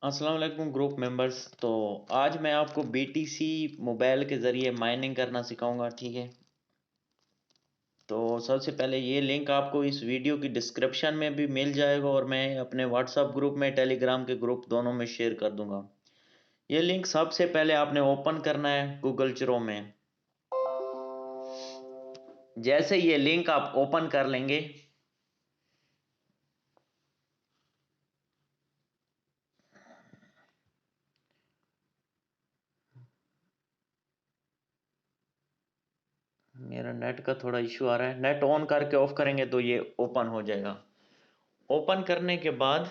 अस्सलाम वालेकुम group members. तो आज मैं आपको BTC मोबाइल के ज़रिए माइनिंग करना सिखाऊंगा, ठीक है। तो सबसे पहले ये लिंक आपको इस वीडियो की डिस्क्रिप्शन में भी मिल जाएगा और मैं अपने व्हाट्सएप ग्रुप में, टेलीग्राम के ग्रुप दोनों में शेयर कर दूंगा। ये लिंक सबसे पहले आपने ओपन करना है गूगल क्रोम में। जैसे ये लिंक आप ओपन कर लेंगे, मेरा नेट का थोड़ा इशू आ रहा है, नेट ऑन करके ऑफ करेंगे तो ये ओपन हो जाएगा। ओपन करने के बाद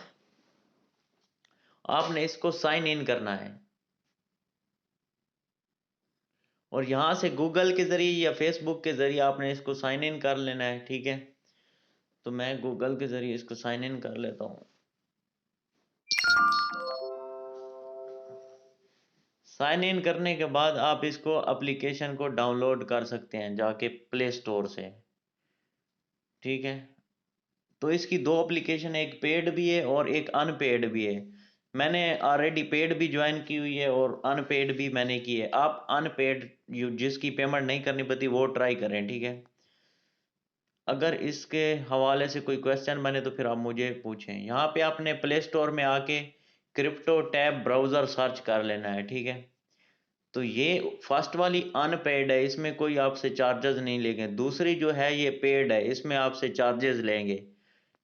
आपने इसको साइन इन करना है और यहाँ से गूगल के ज़रिए या फेसबुक के ज़रिए आपने इसको साइन इन कर लेना है, ठीक है। तो मैं गूगल के ज़रिए इसको साइन इन कर लेता हूँ। साइन इन करने के बाद आप इसको एप्लीकेशन को डाउनलोड कर सकते हैं जाके प्ले स्टोर से, ठीक है। तो इसकी दो एप्लीकेशन, एक पेड भी है और एक अनपेड भी है। मैंने ऑलरेडी पेड भी ज्वाइन की हुई है और अनपेड भी मैंने की है। आप अनपेड जिसकी पेमेंट नहीं करनी पड़ती वो ट्राई करें, ठीक है। अगर इसके हवाले से कोई क्वेश्चन बने तो फिर आप मुझे पूछें। यहाँ पे आपने प्ले स्टोर में आके क्रिप्टो टैब ब्राउज़र सर्च कर लेना है, ठीक है। तो ये फर्स्ट वाली अनपेड है, इसमें कोई आपसे चार्जेस नहीं लेंगे। दूसरी जो है ये पेड है, इसमें आपसे चार्जेस लेंगे।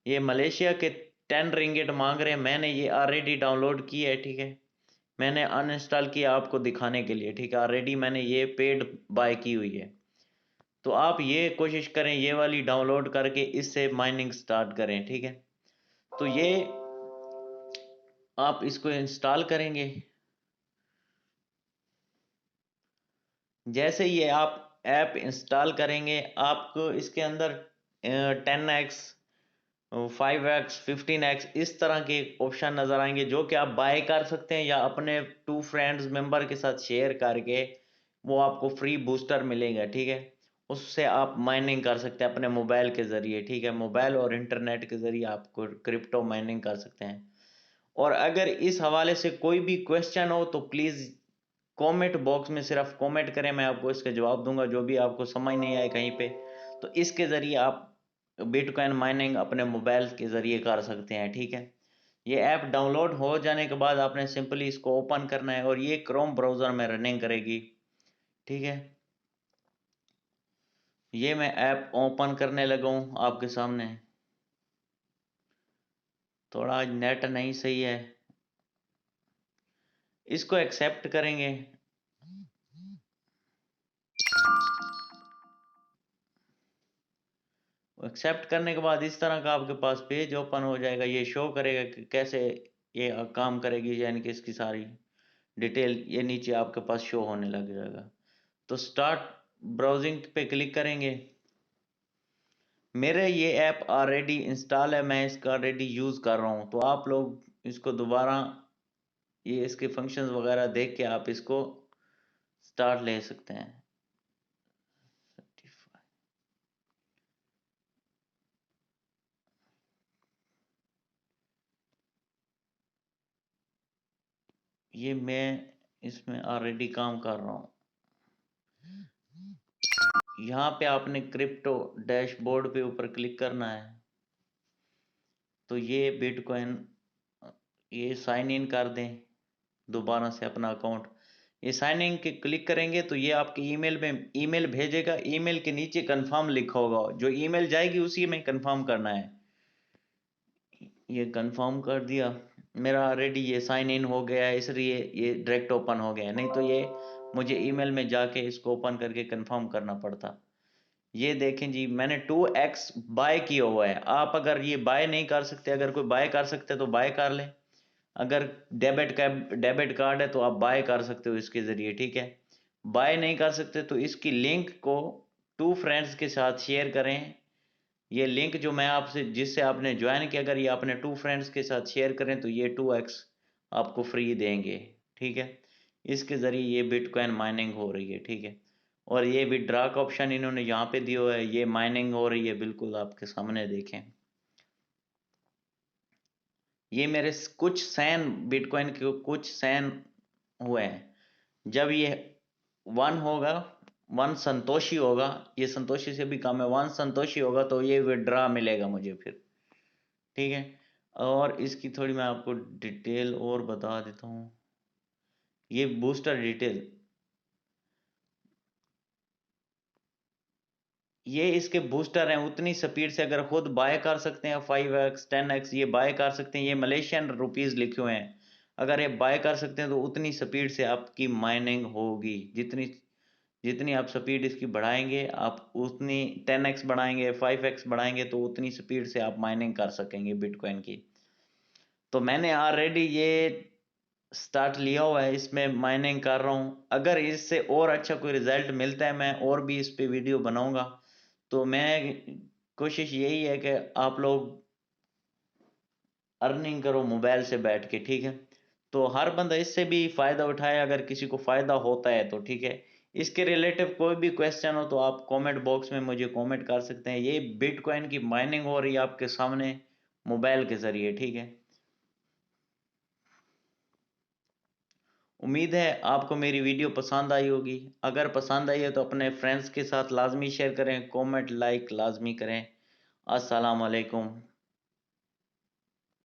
ये मलेशिया के 10 रिंगिट मांग रहे हैं। मैंने ये ऑलरेडी डाउनलोड की है, ठीक है। मैंने अनइंस्टॉल किया आपको दिखाने के लिए, ठीक है। ऑलरेडी मैंने ये पेड बाय की हुई है। तो आप ये कोशिश करें ये वाली डाउनलोड करके इससे माइनिंग स्टार्ट करें, ठीक है। तो ये आप इसको इंस्टॉल करेंगे। जैसे ये आप ऐप इंस्टॉल करेंगे आपको इसके अंदर 10x, 5x, 15x इस तरह के ऑप्शन नज़र आएंगे जो कि आप बाय कर सकते हैं या अपने 2 फ्रेंड्स मेंबर के साथ शेयर करके वो आपको फ्री बूस्टर मिलेगा, ठीक है। उससे आप माइनिंग कर सकते हैं अपने मोबाइल के ज़रिए, ठीक है। मोबाइल और इंटरनेट के ज़रिए आप क्रिप्टो माइनिंग कर सकते हैं। और अगर इस हवाले से कोई भी क्वेश्चन हो तो प्लीज़ कमेंट बॉक्स में सिर्फ कमेंट करें, मैं आपको इसके जवाब दूंगा। जो भी आपको समझ नहीं आए कहीं पे, तो इसके ज़रिए आप बिटकॉइन माइनिंग अपने मोबाइल के ज़रिए कर सकते हैं, ठीक है। ये ऐप डाउनलोड हो जाने के बाद आपने सिंपली इसको ओपन करना है और ये क्रोम ब्राउज़र में रनिंग करेगी, ठीक है। ये मैं ऐप ओपन करने लगा हूँ आपके सामने। थोड़ा आज नेट नहीं सही है, इसको एक्सेप्ट करेंगे। एक्सेप्ट करने के बाद इस तरह का आपके पास पेज ओपन हो जाएगा। ये शो करेगा कि कैसे ये काम करेगी, यानी कि इसकी सारी डिटेल ये नीचे आपके पास शो होने लग जाएगा। तो स्टार्ट ब्राउजिंग पे क्लिक करेंगे। मेरे ये ऐप ऑलरेडी इंस्टॉल है, मैं इसका ऑलरेडी यूज़ कर रहा हूँ। तो आप लोग इसको दोबारा ये इसके फंक्शंस वगैरह देख के आप इसको स्टार्ट ले सकते हैं। ये मैं इसमें ऑलरेडी काम कर रहा हूँ। यहाँ पे आपने क्रिप्टो डैशबोर्ड पे ऊपर क्लिक करना है। तो ये बिटकॉइन ये साइन इन कर दें दोबारा से अपना अकाउंट। ये साइन इन के क्लिक करेंगे तो ये आपके ईमेल में ईमेल भेजेगा। ईमेल के नीचे कंफर्म लिखा होगा, जो ईमेल जाएगी उसी में कंफर्म करना है। ये कंफर्म कर दिया। मेरा ऑलरेडी ये साइन इन हो गया है, इसलिए ये डायरेक्ट ओपन हो गया है, नहीं तो ये मुझे ईमेल में जाके इसको ओपन करके कंफर्म करना पड़ता। ये देखें जी, मैंने 2x बाय किया हुआ है। आप अगर ये बाय नहीं कर सकते, अगर कोई बाय कर सकते हैं तो बाय कर लें। अगर डेबिट कार्ड है तो आप बाय कर सकते हो इसके ज़रिए, ठीक है। बाय नहीं कर सकते तो इसकी लिंक को 2 फ्रेंड्स के साथ शेयर करें। ये लिंक जो मैं आपसे जिससे आपने ज्वाइन किया, अगर ये अपने 2 फ्रेंड्स के साथ शेयर करें तो ये 2x आपको फ्री देंगे, ठीक है। इसके ज़रिए ये बिटकॉइन माइनिंग हो रही है, ठीक है। और ये विथड्रॉ का ऑप्शन इन्होंने यहाँ पे दिया हुआ है। ये माइनिंग हो रही है, बिल्कुल आपके सामने देखें। ये मेरे कुछ सैन बिटकॉइन के कुछ सैन हुए हैं। जब ये 1 होगा, 1 संतोषी होगा, ये संतोषी से भी कम है, 1 संतोषी होगा तो ये विड्रा मिलेगा मुझे फिर, ठीक है। और इसकी थोड़ी मैं आपको डिटेल और बता देता हूँ। ये बूस्टर डिटेल, ये इसके बूस्टर हैं। उतनी स्पीड से अगर खुद बाय कर सकते हैं 5x 10x ये बाय कर सकते हैं। ये मलेशियन रुपीस लिखे हुए हैं। अगर ये बाय कर सकते हैं तो उतनी स्पीड से आपकी माइनिंग होगी। जितनी जितनी आप स्पीड इसकी बढ़ाएंगे, आप उतनी 10x बढ़ाएंगे, 5x बढ़ाएंगे तो उतनी स्पीड से आप माइनिंग कर सकेंगे बिटकॉइन की। तो मैंने ऑलरेडी ये स्टार्ट लिया हुआ है, इसमें माइनिंग कर रहा हूँ। अगर इससे और अच्छा कोई रिजल्ट मिलता है मैं और भी इस पे वीडियो बनाऊंगा। तो मैं कोशिश यही है कि आप लोग अर्निंग करो मोबाइल से बैठ के, ठीक है। तो हर बंदा इससे भी फायदा उठाए, अगर किसी को फायदा होता है तो ठीक है। इसके रिलेटिव कोई भी क्वेश्चन हो तो आप कमेंट बॉक्स में मुझे कमेंट कर सकते हैं। ये बिटकॉइन की माइनिंग हो रही है आपके सामने मोबाइल के जरिए, ठीक है। उम्मीद है आपको मेरी वीडियो पसंद आई होगी। अगर पसंद आई है तो अपने फ्रेंड्स के साथ लाजमी शेयर करें, कमेंट लाइक लाजमी करें। अस्सलाम वालेकुम।